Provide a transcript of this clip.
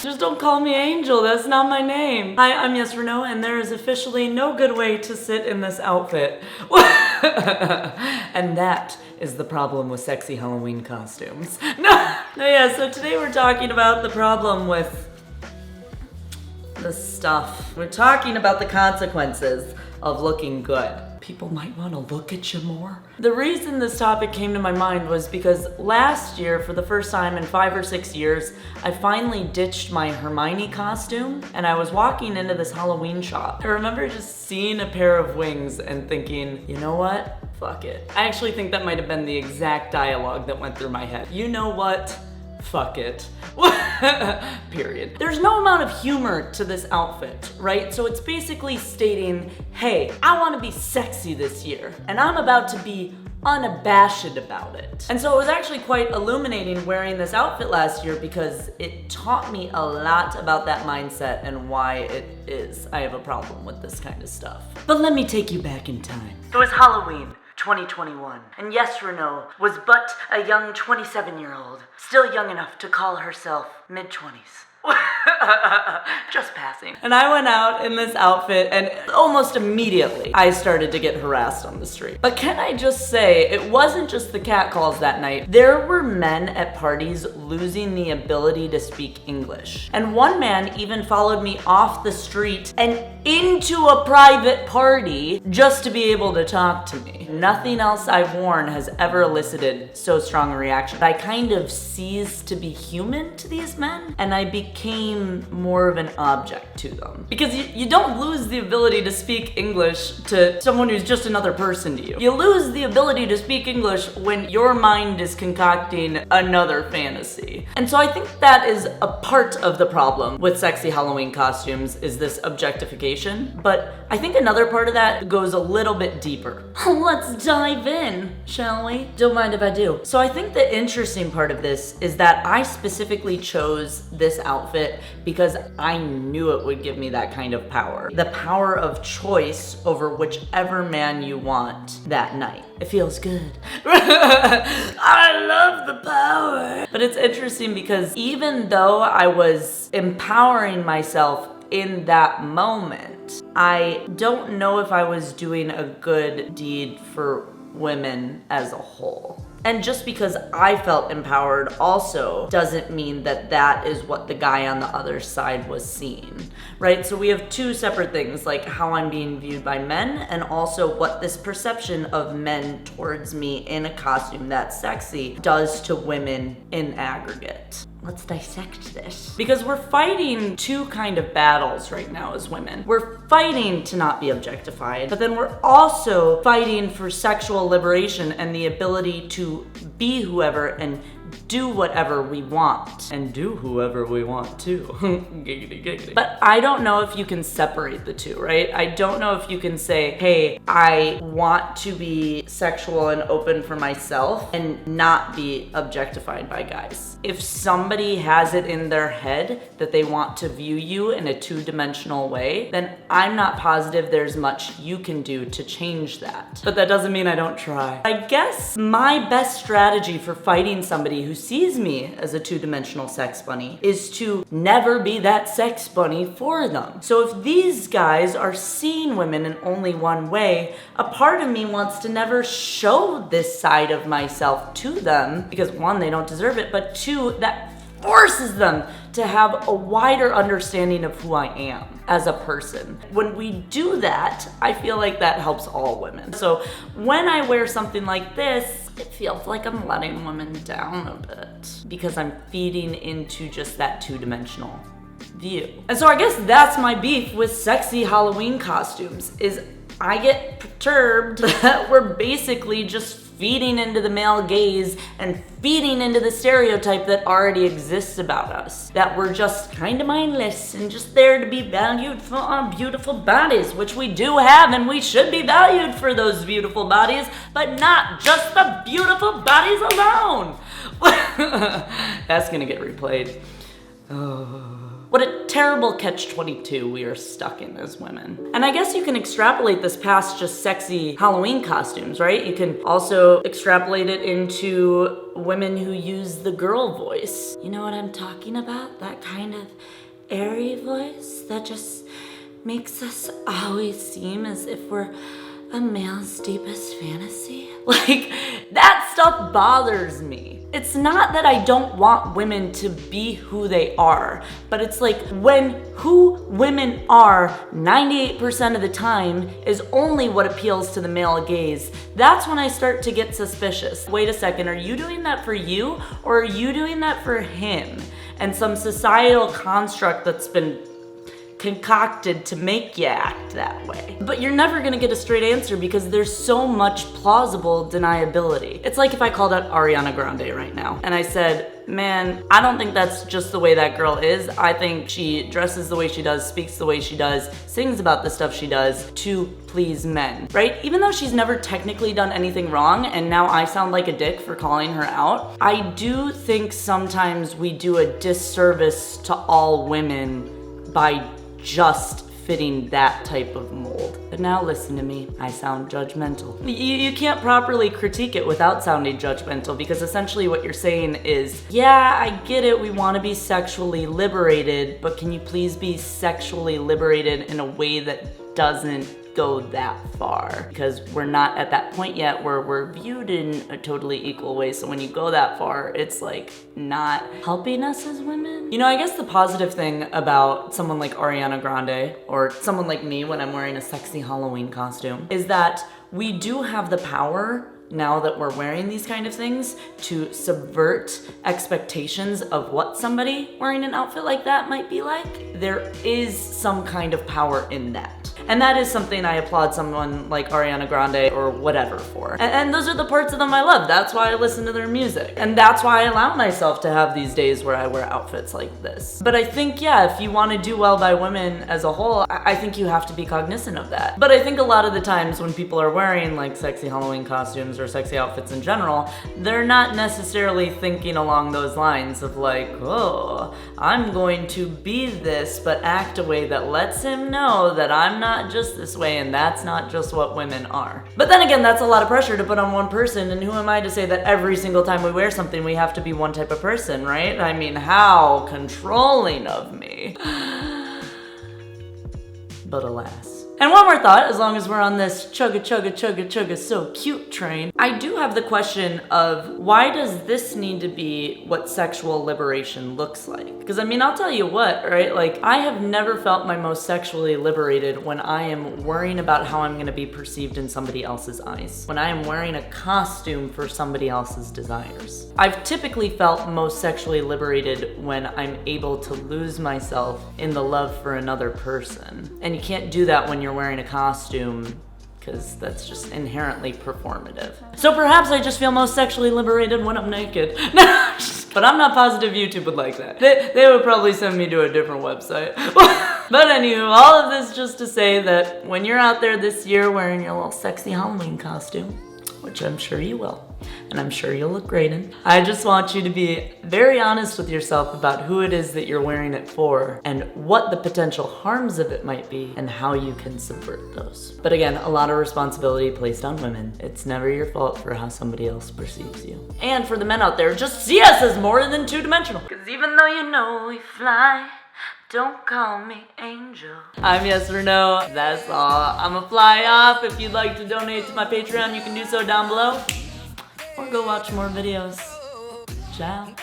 Just don't call me Angel, that's not my name. Hi, I'm Yes or No, and there is officially no good way to sit in this outfit. And that is the problem with sexy Halloween costumes. No, yeah, so today we're talking about the problem with this stuff. We're talking about the consequences of looking good. People might want to look at you more. The reason this topic came to my mind was because last year, for the first time in 5 or 6 years, I finally ditched my Hermione costume and I was walking into this Halloween shop. I remember just seeing a pair of wings and thinking, you know what? Fuck it. I actually think that might have been the exact dialogue that went through my head. You know what? Fuck it. Period. There's no amount of humor to this outfit, right? So it's basically stating, hey, I want to be sexy this year, and I'm about to be unabashed about it. And so it was actually quite illuminating wearing this outfit last year because it taught me a lot about that mindset and why it is I have a problem with this kind of stuff. But let me take you back in time. It was Halloween 2021, and Yes or No was but a young 27-year-old, still young enough to call herself mid-20s. Just passing. And I went out in this outfit and almost immediately I started to get harassed on the street. But can I just say, it wasn't just the catcalls that night. There were men at parties losing the ability to speak English. And one man even followed me off the street and into a private party just to be able to talk to me. Nothing else I've worn has ever elicited so strong a reaction. I kind of ceased to be human to these men, and I became more of an object to them. Because you don't lose the ability to speak English to someone who's just another person to you. You lose the ability to speak English when your mind is concocting another fantasy. And so I think that is a part of the problem with sexy Halloween costumes, is this objectification. But I think another part of that goes a little bit deeper. Let's dive in, shall we? Don't mind if I do. So I think the interesting part of this is that I specifically chose this outfit because I knew it would give me that kind of power. The power of choice over whichever man you want that night. It feels good. I love the power. But it's interesting because even though I was empowering myself in that moment, I don't know if I was doing a good deed for women as a whole. And just because I felt empowered also doesn't mean that that is what the guy on the other side was seeing, right? So we have two separate things, like how I'm being viewed by men and also what this perception of men towards me in a costume that's sexy does to women in aggregate. Let's dissect this. Because we're fighting two kind of battles right now as women. We're fighting to not be objectified, but then we're also fighting for sexual liberation and the ability to be whoever and do whatever we want. And do whoever we want too. Giggity, giggity. But I don't know if you can separate the two, right? I don't know if you can say, hey, I want to be sexual and open for myself and not be objectified by guys. If somebody has it in their head that they want to view you in a two-dimensional way, then I'm not positive there's much you can do to change that. But that doesn't mean I don't try. I guess my best strategy for fighting somebody who sees me as a two-dimensional sex bunny is to never be that sex bunny for them. So if these guys are seeing women in only one way, a part of me wants to never show this side of myself to them because one, they don't deserve it, but two, that forces them to have a wider understanding of who I am as a person. When we do that, I feel like that helps all women. So when I wear something like this, it feels like I'm letting women down a bit because I'm feeding into just that two-dimensional view. And so I guess that's my beef with sexy Halloween costumes, is I get perturbed that we're basically just feeding into the male gaze and feeding into the stereotype that already exists about us. That we're just kind of mindless and just there to be valued for our beautiful bodies, which we do have, and we should be valued for those beautiful bodies, but not just the beautiful bodies alone. That's gonna get replayed. Oh. What a terrible catch-22 we are stuck in as women. And I guess you can extrapolate this past just sexy Halloween costumes, right? You can also extrapolate it into women who use the girl voice. You know what I'm talking about? That kind of airy voice that just makes us always seem as if we're a male's deepest fantasy. Like, that stuff bothers me. It's not that I don't want women to be who they are, but it's like when who women are 98% of the time is only what appeals to the male gaze, that's when I start to get suspicious. Wait a second, are you doing that for you or are you doing that for him? And some societal construct that's been concocted to make you act that way. But you're never gonna get a straight answer because there's so much plausible deniability. It's like if I called out Ariana Grande right now and I said, man, I don't think that's just the way that girl is. I think she dresses the way she does, speaks the way she does, sings about the stuff she does to please men, right? Even though she's never technically done anything wrong and now I sound like a dick for calling her out, I do think sometimes we do a disservice to all women by just fitting that type of mold. But now listen to me, I sound judgmental. You can't properly critique it without sounding judgmental because essentially what you're saying is, yeah, I get it, we want to be sexually liberated, but can you please be sexually liberated in a way that doesn't go that far? Because we're not at that point yet where we're viewed in a totally equal way. So when you go that far, it's like not helping us as women. You know, I guess the positive thing about someone like Ariana Grande or someone like me when I'm wearing a sexy Halloween costume is that we do have the power now that we're wearing these kind of things to subvert expectations of what somebody wearing an outfit like that might be like. There is some kind of power in that. And that is something I applaud someone like Ariana Grande or whatever for. And those are the parts of them I love. That's why I listen to their music. And that's why I allow myself to have these days where I wear outfits like this. But I think, yeah, if you want to do well by women as a whole, I think you have to be cognizant of that. But I think a lot of the times when people are wearing like sexy Halloween costumes or sexy outfits in general, they're not necessarily thinking along those lines of like, oh, I'm going to be this, but act a way that lets him know that I'm not just this way and that's not just what women are. But then again, that's a lot of pressure to put on one person, and who am I to say that every single time we wear something we have to be one type of person, right? I mean, how controlling of me. But alas. And one more thought, as long as we're on this chugga so cute train, I do have the question of why does this need to be what sexual liberation looks like? Because I mean, I'll tell you what, right? Like, I have never felt my most sexually liberated when I am worrying about how I'm gonna be perceived in somebody else's eyes. When I am wearing a costume for somebody else's desires. I've typically felt most sexually liberated when I'm able to lose myself in the love for another person. And you can't do that when you're wearing a costume because that's just inherently performative. So perhaps I just feel most sexually liberated when I'm naked. But I'm not positive YouTube would like that. They would probably send me to a different website. But anywho, all of this just to say that when you're out there this year wearing your little sexy Halloween costume, which I'm sure you will, and I'm sure you'll look great in, I just want you to be very honest with yourself about who it is that you're wearing it for and what the potential harms of it might be and how you can subvert those. But again, a lot of responsibility placed on women. It's never your fault for how somebody else perceives you. And for the men out there, just see us as more than two-dimensional. Because even though you know we fly, don't call me angel. I'm yes or no. That's all. I'm a fly off. If you'd like to donate to my Patreon, you can do so down below. Or go watch more videos. Ciao.